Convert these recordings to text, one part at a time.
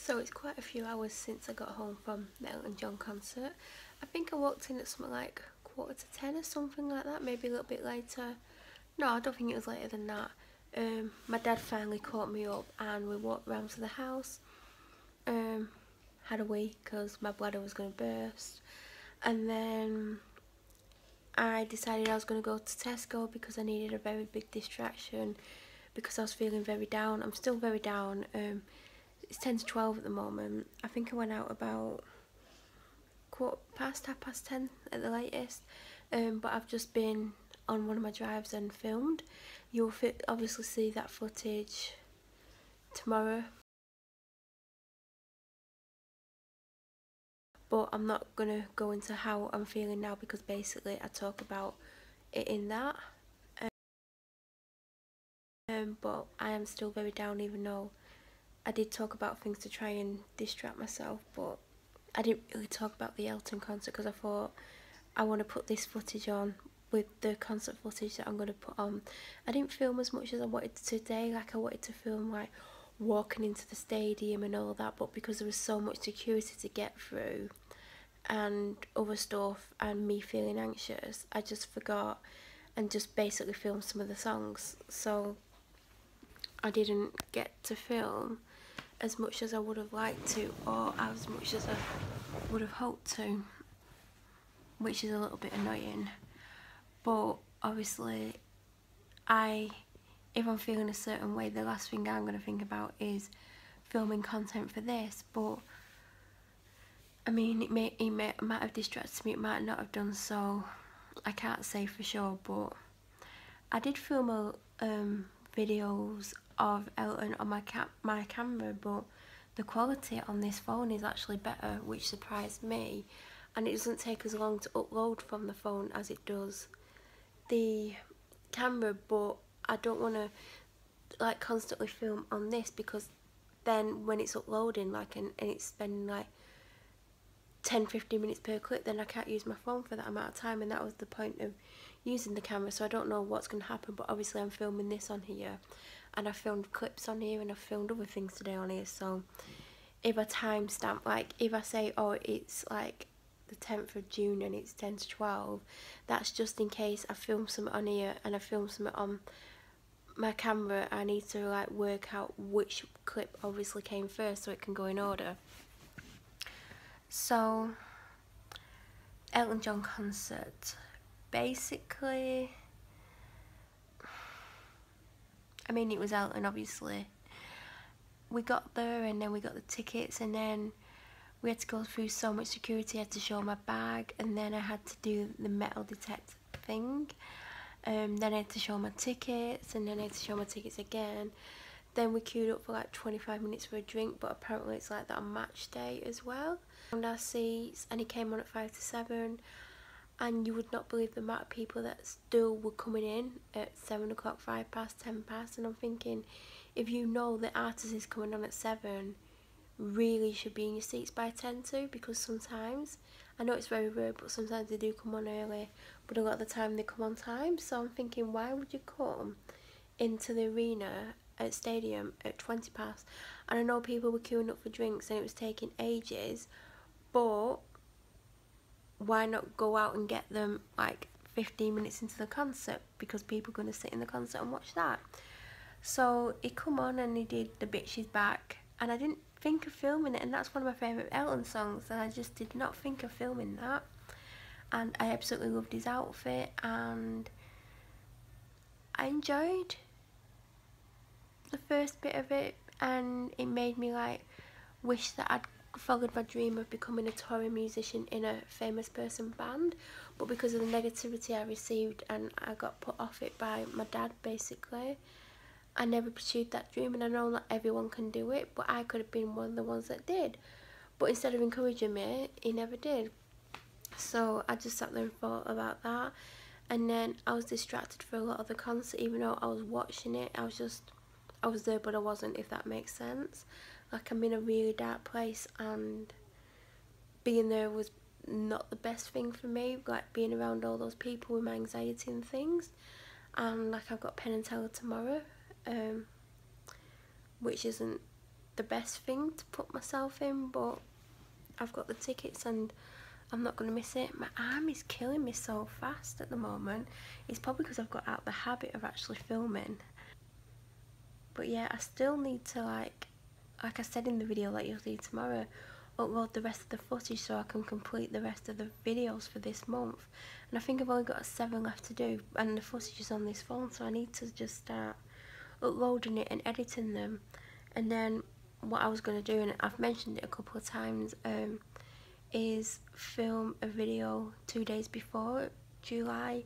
So it's quite a few hours since I got home from the Elton John concert. I think I walked in at something like 9:45 or something like that, maybe a little bit later. No, I don't think it was later than that. My dad finally caught me up and we walked round to the house. Had a wee because my bladder was going to burst. And then I decided I was going to go to Tesco because I needed a very big distraction because I was feeling very down. I'm still very down. It's 10 to 12 at the moment. I think I went out about 10:15 at the latest. But I've just been on one of my drives and filmed. You'll obviously see that footage tomorrow. But I'm not going to go into how I'm feeling now because basically I talk about it in that. But I am still very down, even though I did talk about things to try and distract myself, but I didn't really talk about the Elton concert because I thought I want to put this footage on with the concert footage that I'm going to put on. I didn't film as much as I wanted today. Like, I wanted to film like walking into the stadium and all that, but because there was so much security to get through and other stuff and me feeling anxious, I just forgot and just basically filmed some of the songs. So I didn't get to film as much as I would have liked to, or as much as I would have hoped to, which is a little bit annoying. But obviously, if I'm feeling a certain way, the last thing I'm going to think about is filming content for this. But I mean, it might have distracted me, it might not have done, so I can't say for sure. But I did film videos of Elton on my camera, but the quality on this phone is actually better, which surprised me, and it doesn't take as long to upload from the phone as it does the camera. But I don't want to like constantly film on this because then when it's uploading and it's spending like 10-15 minutes per clip, then I can't use my phone for that amount of time, and that was the point of using the camera. So I don't know what's going to happen, but obviously I'm filming this on here and I filmed clips on here and I filmed other things today on here. So if I timestamp, like if I say, oh, it's like the 10th of June and it's 10 to 12, that's just in case I film something on here and I film something on my camera. I need to like work out which clip obviously came first so it can go in order. So Elton John concert, basically, I mean, it was Elton, obviously. We got there and then we got the tickets, and then we had to go through so much security. I had to show my bag, and then I had to do the metal detector thing. Then I had to show my tickets, and then I had to show my tickets again. Then we queued up for like 25 minutes for a drink, but apparently it's like that on match day as well. Found our seats, and he came on at 5 to 7. And you would not believe the amount of people that still were coming in at 7 o'clock, 5 past, 10 past. And I'm thinking, if you know the artist is coming on at 7, really should be in your seats by 10 to, because sometimes, I know it's very rare, but sometimes they do come on early, but a lot of the time they come on time. So I'm thinking, why would you come into the arena at stadium at 20 past? And I know people were queuing up for drinks and it was taking ages, but why not go out and get them like 15 minutes into the concert, because people are going to sit in the concert and watch that. So he come on and he did The Bitch Is Back, and I didn't think of filming it, and that's one of my favourite Elton songs, and I just did not think of filming that. And I absolutely loved his outfit, and I enjoyed the first bit of it, and it made me like wish that I'd followed my dream of becoming a touring musician in a famous person band. But because of the negativity I received and I got put off it by my dad, basically, I never pursued that dream. And I know not everyone can do it, but I could have been one of the ones that did. But instead of encouraging me, he never did. So I just sat there and thought about that, and then I was distracted for a lot of the concert. Even though I was watching it, I was there but I wasn't, if that makes sense. Like, I'm in a really dark place, and being there was not the best thing for me, like being around all those people with my anxiety and things. And like, I've got Penn and Teller tomorrow, which isn't the best thing to put myself in, but I've got the tickets and I'm not going to miss it. My arm is killing me so fast at the moment. It's probably because I've got out the habit of actually filming. But yeah, I still need to, like I said in the video that you'll see tomorrow, upload the rest of the footage so I can complete the rest of the videos for this month. And I think I've only got 7 left to do, and the footage is on this phone, so I need to just start uploading it and editing them. And then what I was going to do, and I've mentioned it a couple of times, is film a video 2 days before July.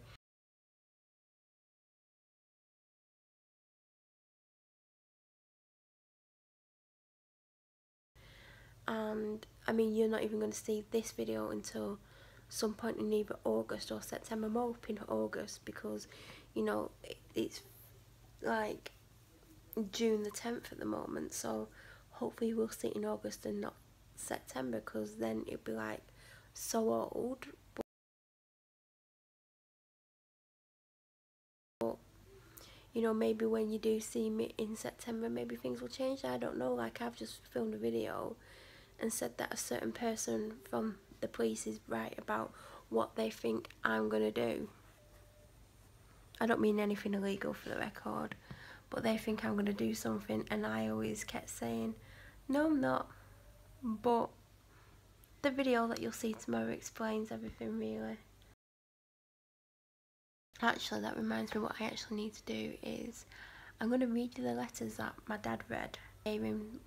And I mean, you're not even going to see this video until some point in either August or September. I'm hoping August, because you know it's like June the 10th at the moment, so hopefully we'll see it in August and not September, because then it'd be like so old. But you know, maybe when you do see me in September, maybe things will change. I don't know. Like, I've just filmed a video and said that a certain person from the police is right about what they think I'm gonna do. I don't mean anything illegal, for the record, but they think I'm gonna do something, and I always kept saying, no, I'm not. But the video that you'll see tomorrow explains everything, really. Actually, that reminds me, what I actually need to do is I'm going to read you the letters that my dad read, hearing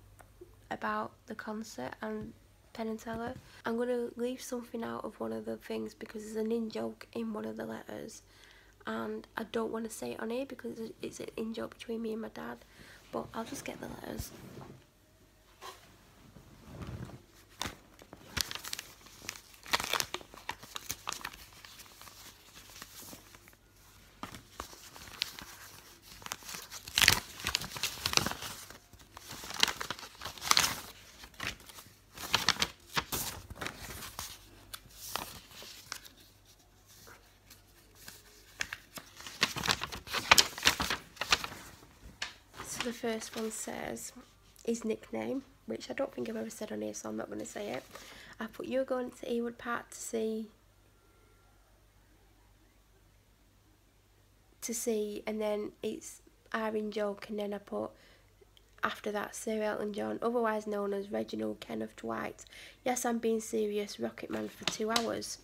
about the concert and Penn and Teller. I'm going to leave something out of one of the things because there's an in-joke in one of the letters, and I don't want to say it on here because it's an in-joke between me and my dad, but I'll just get the letters. So the first one says his nickname, which I don't think I've ever said on here, so I'm not going to say it. I put, you're going to Ewood Park to see, and then it's our in-joke, and then I put after that, Sir Elton John, otherwise known as Reginald Kenneth Dwight. Yes, I'm being serious, Rocket Man for 2 hours.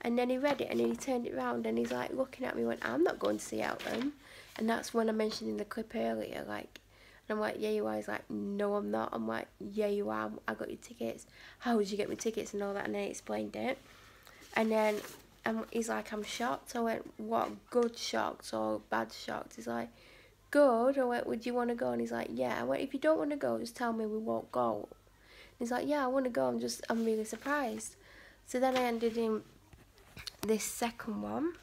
And then he read it and he turned it round and he's like looking at me and went, I'm not going to see Elton. And that's when I mentioned in the clip earlier, like, and I'm like, yeah, you are. He's like, no, I'm not. I'm like, yeah, you are. I got your tickets. How did you get me tickets and all that? And then I explained it. And then he's like, I'm shocked. I went, what, good shocked or bad shocked? He's like, good. I went, would you want to go? And he's like, yeah. I went, if you don't want to go, just tell me, we won't go. And he's like, yeah, I want to go. I'm really surprised. So then I ended in this second one,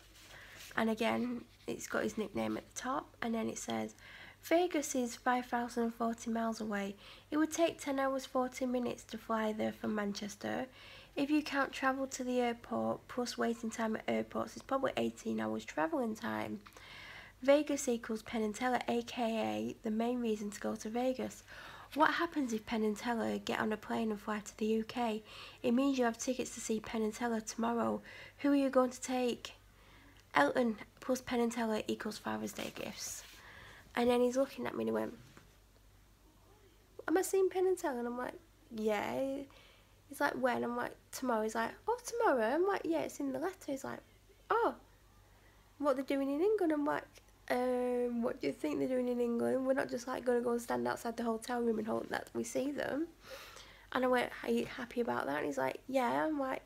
and again it's got his nickname at the top, and then it says Vegas is 5,040 miles away. It would take 10 hours 40 minutes to fly there from Manchester. If you count travel to the airport plus waiting time at airports, it's probably 18 hours travelling time. Vegas equals Penn and Teller, aka the main reason to go to Vegas. What happens if Penn and Teller get on a plane and fly to the UK? It means you have tickets to see Penn and Teller tomorrow. Who are you going to take? Elton plus Penn and Teller equals Father's Day gifts. And then he's looking at me and he went, am I seeing Penn and Teller? And I'm like, yeah. He's like, when? I'm like, tomorrow. He's like, oh, tomorrow? I'm like, yeah, it's in the letter. He's like, oh, what they're doing in England? I'm like, what do you think they're doing in England? We're not just like going to go and stand outside the hotel room and hope that we see them. And I went, are you happy about that? And he's like, yeah. I'm like,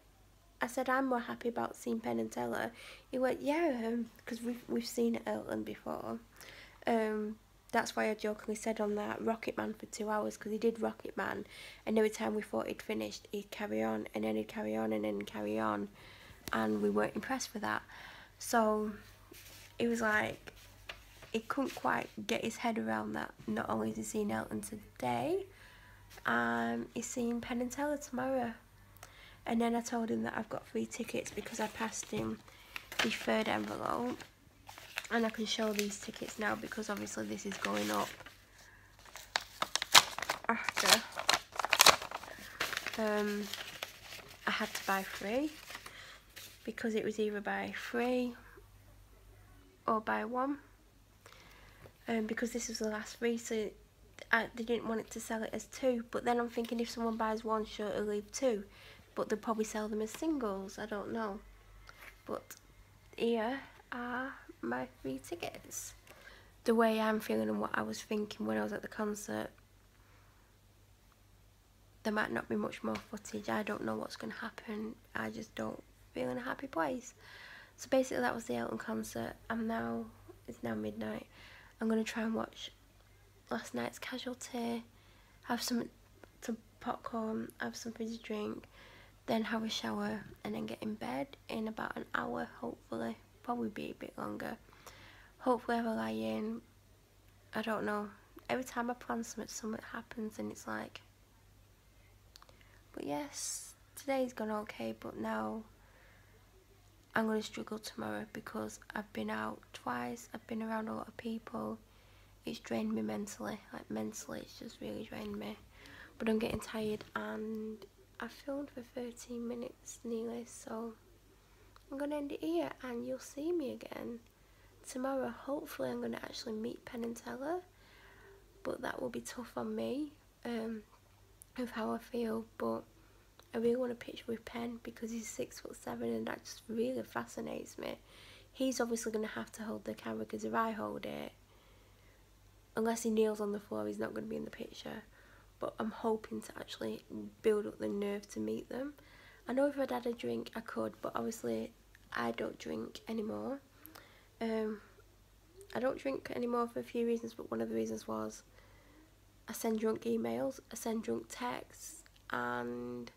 I said, I'm more happy about seeing Penn and Teller. He went, yeah, because we've seen Elton before. That's why I jokingly said on that Rocket Man for 2 hours, because he did Rocket Man, and every time we thought he'd finished, he'd carry on, and then he'd carry on, and then carry on, and we weren't impressed with that. So it was like, he couldn't quite get his head around that. Not only is he seeing Elton today, he's seeing Penn and Teller tomorrow. And then I told him that I've got 3 tickets because I passed him the 3rd envelope. And I can show these tickets now because obviously this is going up. after I had to buy 3 because it was either buy 3 or buy 1, because this was the last 3, so they didn't want it to sell it as 2. But then I'm thinking, if someone buys 1, sure, it'll leave 2, but they'll probably sell them as singles. I don't know. But here are my 3 tickets. The way I'm feeling and what I was thinking when I was at the concert, there might not be much more footage. I don't know what's going to happen. I just don't feel in a happy place. So basically that was the Elton concert. It's now midnight. I'm going to try and watch last night's Casualty, have some popcorn, have something to drink, then have a shower, and then get in bed in about an hour, hopefully. Probably be a bit longer. Hopefully have a lie in. I don't know. Every time I plan something happens, and it's like... But yes, today's gone okay, but now I'm going to struggle tomorrow because I've been out twice, I've been around a lot of people. It's drained me mentally, like mentally it's just really drained me. But I'm getting tired, and I filmed for 13 minutes nearly, so I'm going to end it here, and you'll see me again tomorrow. Hopefully I'm going to actually meet Penn and Teller, but that will be tough on me, of how I feel. But I really want a picture with Penn because he's 6'7", and that just really fascinates me. He's obviously going to have to hold the camera, because if I hold it, unless he kneels on the floor, he's not going to be in the picture. But I'm hoping to actually build up the nerve to meet them. I know if I'd had a drink I could, but obviously I don't drink anymore. I don't drink anymore for a few reasons, but one of the reasons was I send drunk emails, I send drunk texts, and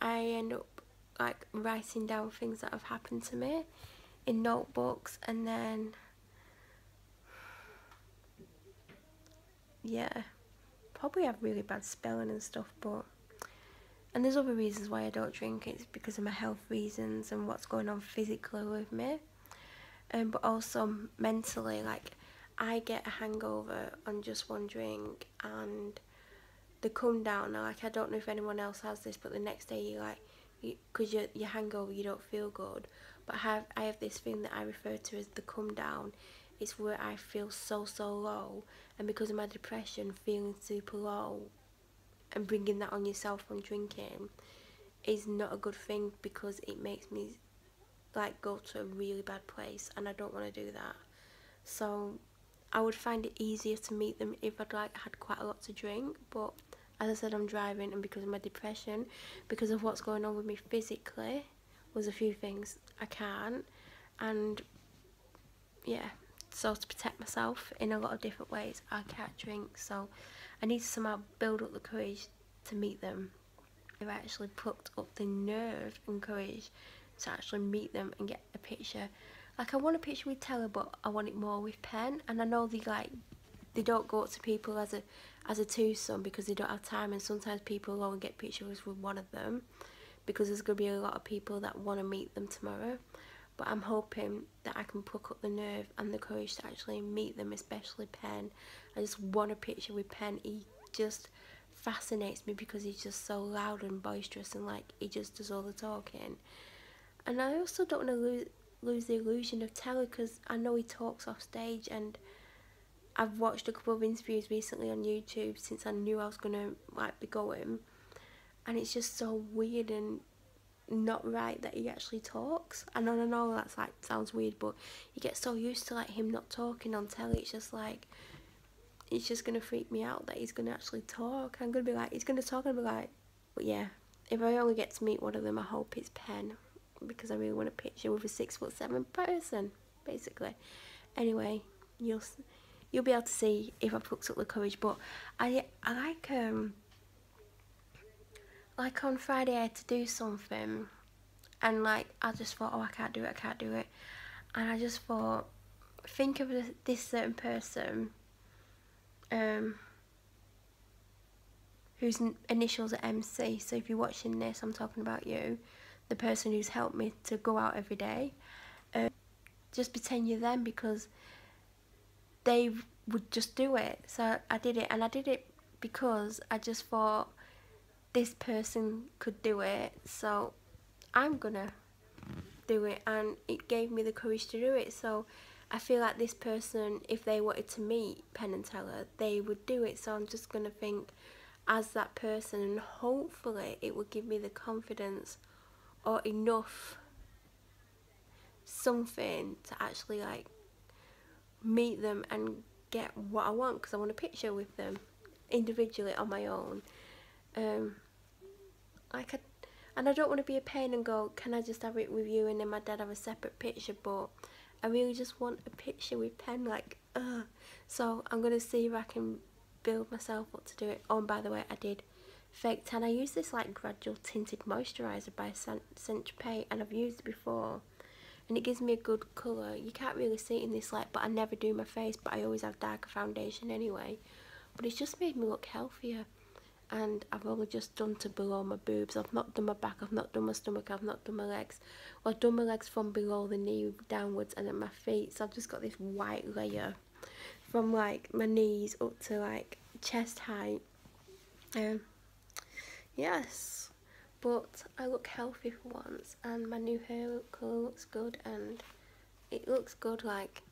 I end up like writing down things that have happened to me in notebooks, and then yeah, probably have really bad spelling and stuff. But and there's other reasons why I don't drink. It's because of my health reasons and what's going on physically with me, but also mentally. Like, I get a hangover on just one drink, and the come down. Now, like, I don't know if anyone else has this, but the next day you like, because you're hangover, you don't feel good. But I have this thing that I refer to as the come down. It's where I feel so low, and because of my depression, feeling super low and bringing that on yourself from drinking is not a good thing, because it makes me like go to a really bad place, and I don't want to do that. So I would find it easier to meet them if I'd like had quite a lot to drink. But as I said, I'm driving, and because of my depression, because of what's going on with me physically, was a few things I can't. And yeah, so to protect myself in a lot of different ways, I can't drink. So I need to somehow build up the courage to meet them. I've actually plucked up the nerve and courage to actually meet them and get a picture. Like, I want a picture with Teller, but I want it more with Penn. And I know they don't go up to people as a twosome because they don't have time, and sometimes people only get pictures with one of them because there's going to be a lot of people that want to meet them tomorrow. But I'm hoping that I can pluck up the nerve and the courage to actually meet them, especially Penn. I just want a picture with Penn. He just fascinates me because he's just so loud and boisterous, and like, he just does all the talking. And I also don't want to lose the illusion of Teller, because I know he talks off stage, and I've watched a couple of interviews recently on YouTube since I knew I was gonna like be going, and it's just so weird and not right that he actually talks. And I know that's like sounds weird, but you get so used to like him not talking on telly. It's just like, it's just gonna freak me out that he's gonna actually talk. I'm gonna be like, he's gonna talk, and I'll be like, but yeah, if I only get to meet one of them, I hope it's Penn, because I really want a picture with a 6'7" person, basically. Anyway, you'll be able to see if I plucked up the courage. But I like on Friday I had to do something, and like I just thought, oh, I can't do it, and I just thought, think of this certain person whose initials are MC. So if you're watching this, I'm talking about you, the person who's helped me to go out every day. Just pretend you're them, because they would just do it. So I did it, and I did it because I just thought this person could do it, so I'm gonna do it, and it gave me the courage to do it. So I feel like this person, if they wanted to meet Penn and Teller, they would do it. So I'm just gonna think as that person, and hopefully it will give me the confidence or enough something to actually like meet them and get what I want, because I want a picture with them individually on my own. Like and I don't want to be a pain and go, can I just have it with you and then my dad have a separate picture, but I really just want a picture with Penn, like, so I'm gonna see if I can build myself up to do it. Oh, and by the way, I did fake tan. I used this like gradual tinted moisturiser by Saint Tropez, and I've used it before, and it gives me a good colour. You can't really see it in this light, but I never do my face, but I always have darker foundation anyway. But it's just made me look healthier, and I've only just done to below my boobs. I've not done my back, I've not done my stomach, I've not done my legs. Well, I've done my legs from below the knee downwards and at my feet, so I've just got this white layer from like my knees up to like chest height. Yes, but I look healthy for once, and my new hair colour looks good, and it looks good. Like,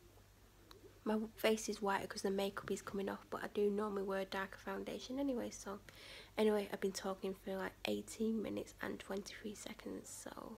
my face is whiter because the makeup is coming off, but I do normally wear a darker foundation anyway. So anyway, I've been talking for like 18 minutes and 23 seconds, so